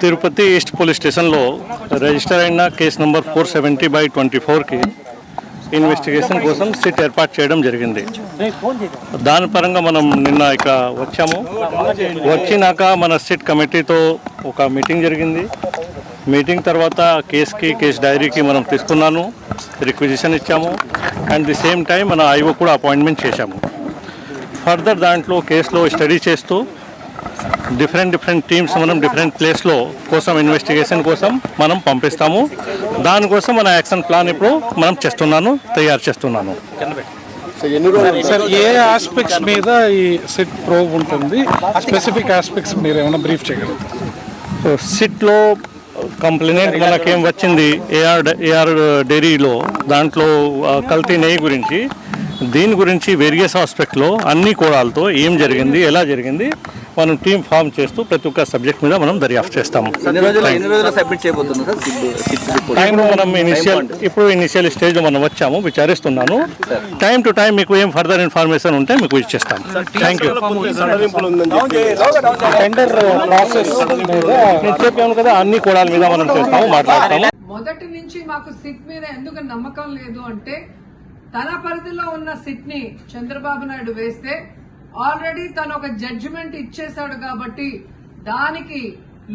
Tirupati east police స్టేషన్లో register అయిన case number 470/24కి investigation కోసం సిట్ ఏర్పాటు చేయడం జరిగింది. దాని పరంగా మనం నిన్న ఇక వచ్చాము. వచ్చినాక మన సిట్ కమిటీతో ఒక మీటింగ్ జరిగింది. మీటింగ్ తర్వాత కేసు డైరీకి మనం తీసుకున్నాను, రిక్విజిషన్ ఇచ్చాము. అండ్ ది సేమ్ టైం మన ఐఓ కూడా అపాయింట్మెంట్ చేశాము. ఫర్దర్ దాంట్లో కేసులో స్టడీ చేస్తూ డిఫరెంట్ టీమ్స్ మనం డిఫరెంట్ ప్లేస్లో కోసం ఇన్వెస్టిగేషన్ కోసం మనం పంపిస్తాము. దానికోసం మన యాక్షన్ ప్లాన్ ఇప్పుడు మనం తయారు చేస్తున్నాను. సార్, ఏ ఆస్పెక్ట్స్ మీద ఈ సిట్ ప్రోబ్ ఉంటుంది? స్పెసిఫిక్ ఆస్పెక్ట్స్ మీరు ఏమైనా బ్రీఫ్ చేయగలరు? సిట్లో కంప్లైంట్ మనకేం వచ్చింది, ఏఆర్ డైరీలో దాంట్లో కల్తీ నెయ్యి గురించి, దీని గురించి వేరియస్ ఆస్పెక్ట్లో అన్ని కోణాలతో ఏం జరిగింది, ఎలా జరిగింది మనం టీం ఫామ్ చేస్తూ ప్రతి ఒక్క సబ్జెక్ట్ మీద మనం దర్యాప్తు చేస్తాము. మనం ఇనిషియల్ స్టేజ్లో మనం వచ్చాము, విచారిస్తున్నాను. టైం టు టైం మీకు ఏం ఫర్దర్ ఇన్ఫర్మేషన్ ఉంటే మీకు ఇచ్చేస్తాం. Thank you. చెప్పాము కదా, అన్ని కోణాల మీద మనం చేస్తాము, మాట్లాడతాము. మొదటి నుంచి మాకు సిట్ మీద ఎందుకు నమ్మకం లేదు అంటే, తన పరిధిలో ఉన్న సిట్ ని చంద్రబాబు నాయుడు వేస్తే ఆల్రెడీ తను ఒక జడ్జిమెంట్ ఇచ్చేశాడు కాబట్టి దానికి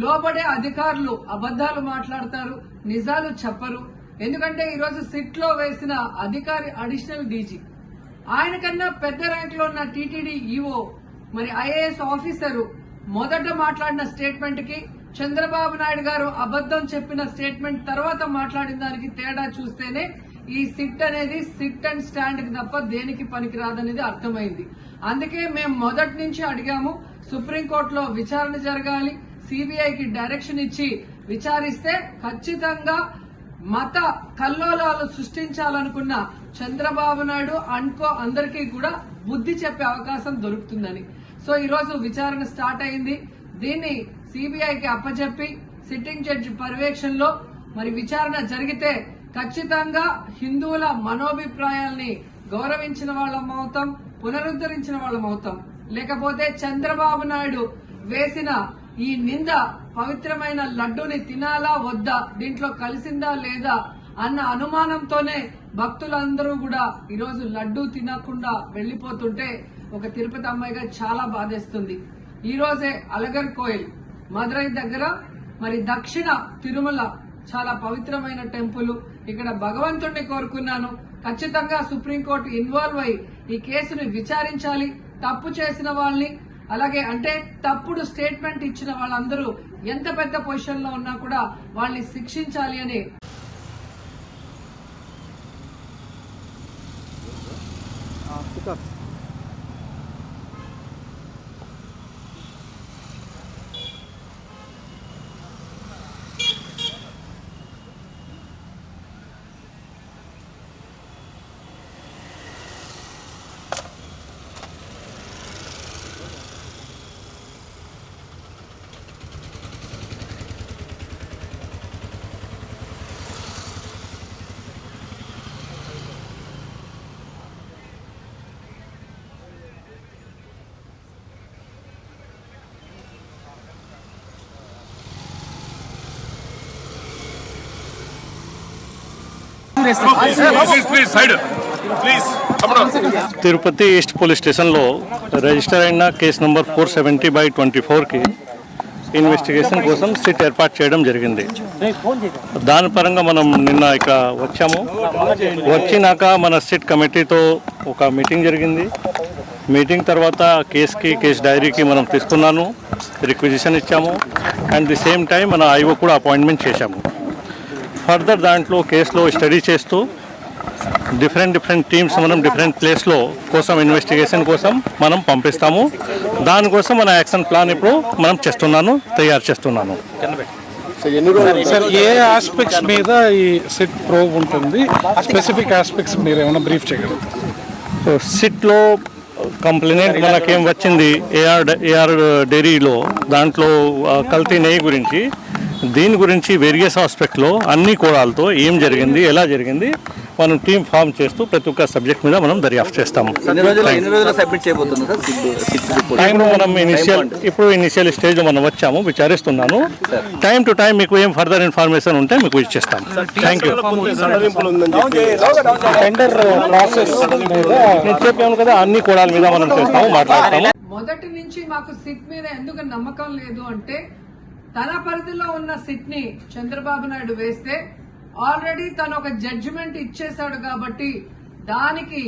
లోబడే అధికారులు అబద్దాలు మాట్లాడతారు, నిజాలు చెప్పరు. ఎందుకంటే ఈరోజు సిట్ లో వేసిన అధికారి అడిషనల్ డీజీ, ఆయన కన్నా పెద్ద ర్యాంక్ లో ఉన్న టీటీడీ ఈఓ, మరి ఐఏఎస్ ఆఫీసరు మొదట మాట్లాడిన స్టేట్మెంట్ కి చంద్రబాబు నాయుడు గారు అబద్దం చెప్పిన స్టేట్మెంట్ తర్వాత మాట్లాడిన దానికి తేడా చూస్తేనే ఈ సిట్ అనేది సిట్ అండ్ స్టాండ్ కి తప్ప దేనికి పనికిరాదనేది అర్థమైంది. అందుకే మేము మొదటి నుంచి అడిగాము, సుప్రీంకోర్టులో విచారణ జరగాలి, సిబిఐకి డైరెక్షన్ ఇచ్చి విచారిస్తే ఖచ్చితంగా మత కల్లోలాలు సృష్టించాలనుకున్న చంద్రబాబు నాయుడు అందరికీ కూడా బుద్ధి చెప్పే అవకాశం దొరుకుతుందని. సో ఈరోజు విచారణ స్టార్ట్ అయింది. దీన్ని సిబిఐకి అప్పచెప్పి సిట్టింగ్ జడ్జి పర్యవేక్షణలో మరి విచారణ జరిగితే ఖచ్చితంగా హిందువుల మనోభిప్రాయాల్ని గౌరవించిన వాళ్ళం అవుతాం, పునరుద్ధరించిన వాళ్ళం అవుతాం. లేకపోతే చంద్రబాబు నాయుడు వేసిన ఈ నింద పవిత్రమైన లడ్డూని తినాలా వద్దా, దీంట్లో కలిసిందా లేదా అన్న అనుమానంతోనే భక్తులందరూ కూడా ఈరోజు లడ్డూ తినకుండా వెళ్లిపోతుంటే ఒక తిరుపతి అమ్మాయిగా చాలా బాధేస్తుంది. ఈ రోజే అలగర్ కోయిల్ మదురై దగ్గర మరి దక్షిణ తిరుమల చాలా పవిత్రమైన టెంపుల్, ఇక్కడ భగవంతుడిని కోరుకున్నాను. ఖచ్చితంగా సుప్రీంకోర్టు ఇన్వాల్వ్ అయి ఈ కేసుని విచారించాలి. తప్పు చేసిన వాళ్ళని, అలాగే అంటే తప్పుడు స్టేట్మెంట్ ఇచ్చిన వాళ్ళందరూ ఎంత పెద్ద పొజిషన్ లో ఉన్నా కూడా వాళ్ళని శిక్షించాలి అని తిరుపతి ఈస్ట్ పోలీస్ స్టేషన్లో రిజిస్టర్ అయిన కేసు నంబర్ 470/24కి ఇన్వెస్టిగేషన్ కోసం సిట్ ఏర్పాటు చేయడం జరిగింది. దాని పరంగా మనం నిన్న ఇక వచ్చాము. వచ్చినాక మన సిట్ కమిటీతో ఒక మీటింగ్ జరిగింది. మీటింగ్ తర్వాత కేసు డైరీకి మనం తీసుకున్నాను, రిక్విజిషన్ ఇచ్చాము. అండ్ ది సేమ్ టైం మన ఐఓ కూడా అపాయింట్మెంట్ చేశాము. ఫర్దర్ దాంట్లో కేసులో స్టడీ చేస్తూ డిఫరెంట్ టీమ్స్ మనం డిఫరెంట్ ప్లేస్లో కోసం ఇన్వెస్టిగేషన్ కోసం మనం పంపిస్తాము. దానికోసం మన యాక్షన్ ప్లాన్ ఇప్పుడు మనం తయారు చేస్తున్నాను. సార్, ఏ ఆస్పెక్ట్స్ మీద ఈ సిట్ ప్రోబ్ ఉంటుంది? స్పెసిఫిక్ ఆస్పెక్ట్స్ మీరు ఏమైనా బ్రీఫ్ చేయగలరు? సిట్లో కంప్లైంట్ మనకేం వచ్చింది, ఏఆర్ డైరీలో దాంట్లో కల్తీ నెయ్యి గురించి, దీని గురించి వేరియస్ ఆస్పెక్ట్లో అన్ని కోణాలతో ఏం జరిగింది, ఎలా జరిగింది మనం టీం ఫామ్ చేస్తూ ప్రతి ఒక్క సబ్జెక్ట్ మీద మనం దర్యాప్తు చేస్తాము. ఎన్ని రోజులు సబ్మిట్ చేయబోతున్నారు సార్? టైం మనం ఇనిషియల్ స్టేజ్ మనం వచ్చాము, విచారిస్తున్నాను. టైం టు టైం మీకు ఏం ఫర్దర్ ఇన్ఫర్మేషన్ ఉంటే మీకు ఇచ్చేస్తాం. Thank you. టెండర్ ప్రాసెస్ మీద నేను చెప్పాను కదా, అన్ని కోణాల మీద మనం చేస్తాము, మాట్లాడతాము. మొదటి నుంచి మాకు సిట్ మీద ఎందుకు నమ్మకం లేదు అంటే తన పరిధిలో ఉన్న సిట్ ని చంద్రబాబు నాయుడు వేస్తే ఆల్రెడీ తను ఒక జడ్జిమెంట్ ఇచ్చేశాడు కాబట్టి దానికి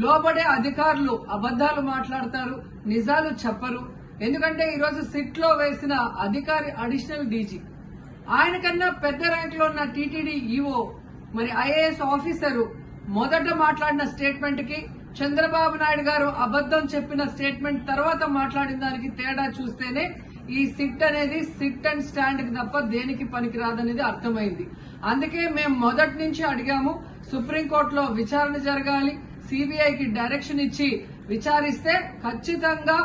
లోబడే అధికారులు అబద్దాలు మాట్లాడతారు, నిజాలు చెప్పరు. ఎందుకంటే ఈరోజు సిట్ లో వేసిన అధికారి అడిషనల్ డీజీ, ఆయన కన్నా పెద్ద ర్యాంక్ లో ఉన్న టీటీడీ ఈఓ, మరి ఐఏఎస్ ఆఫీసరు మొదట మాట్లాడిన స్టేట్మెంట్ కి చంద్రబాబు నాయుడు గారు అబద్దం చెప్పిన స్టేట్మెంట్ తర్వాత మాట్లాడిన దానికి తేడా చూస్తేనే ఈ సిట్ అనేది సిట్ అండ్ స్టాండ్ కి తప్ప దేనికి పనికిరాదనేది అర్థమైంది. అందుకే మేము మొదటి నుంచి అడిగాము, సుప్రీంకోర్టులో విచారణ జరగాలి, సిబిఐకి డైరెక్షన్ ఇచ్చి విచారిస్తే ఖచ్చితంగా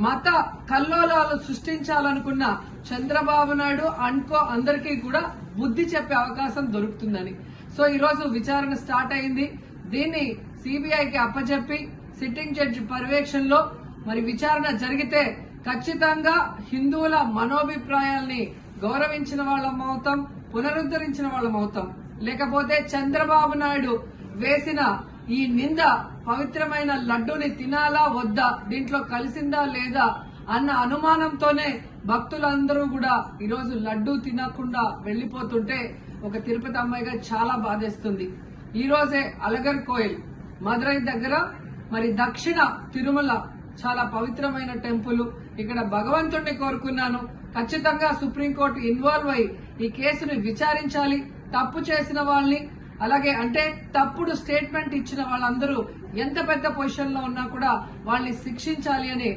మత కల్లోలాలు సృష్టించాలనుకున్న చంద్రబాబు నాయుడు అనుకో అందరికీ కూడా బుద్ధి చెప్పే అవకాశం దొరుకుతుందని. సో ఈ రోజు విచారణ స్టార్ట్ అయింది. దీన్ని సిబిఐకి అప్పచెప్పి సిట్టింగ్ జడ్జి పర్యవేక్షణలో మరి విచారణ జరిగితే ఖచ్చితంగా హిందువుల మనోభిప్రాయాల్ని గౌరవించిన వాళ్ళం అవుతాం, పునరుద్ధరించిన వాళ్ళం అవుతాం. లేకపోతే చంద్రబాబు నాయుడు వేసిన ఈ నింద పవిత్రమైన లడ్డూని తినాలా వద్దా, దీంట్లో కలిసిందా లేదా అన్న అనుమానంతోనే భక్తులందరూ కూడా ఈరోజు లడ్డూ తినకుండా వెళ్లిపోతుంటే ఒక తిరుపతి అమ్మాయిగా చాలా బాధేస్తుంది. ఈ రోజే అలగర్ కోయిల్ మదురై దగ్గర మరి దక్షిణ తిరుమల చాలా పవిత్రమైన టెంపుల్, ఇక్కడ భగవంతుడిని కోరుకున్నాను. ఖచ్చితంగా సుప్రీంకోర్టు ఇన్వాల్వ్ అయి ఈ కేసుని విచారించాలి. తప్పు చేసిన వాళ్ళని, అలాగే అంటే తప్పుడు స్టేట్మెంట్ ఇచ్చిన వాళ్ళందరూ ఎంత పెద్ద పొజిషన్ లో ఉన్నా కూడా వాళ్ళని శిక్షించాలి అని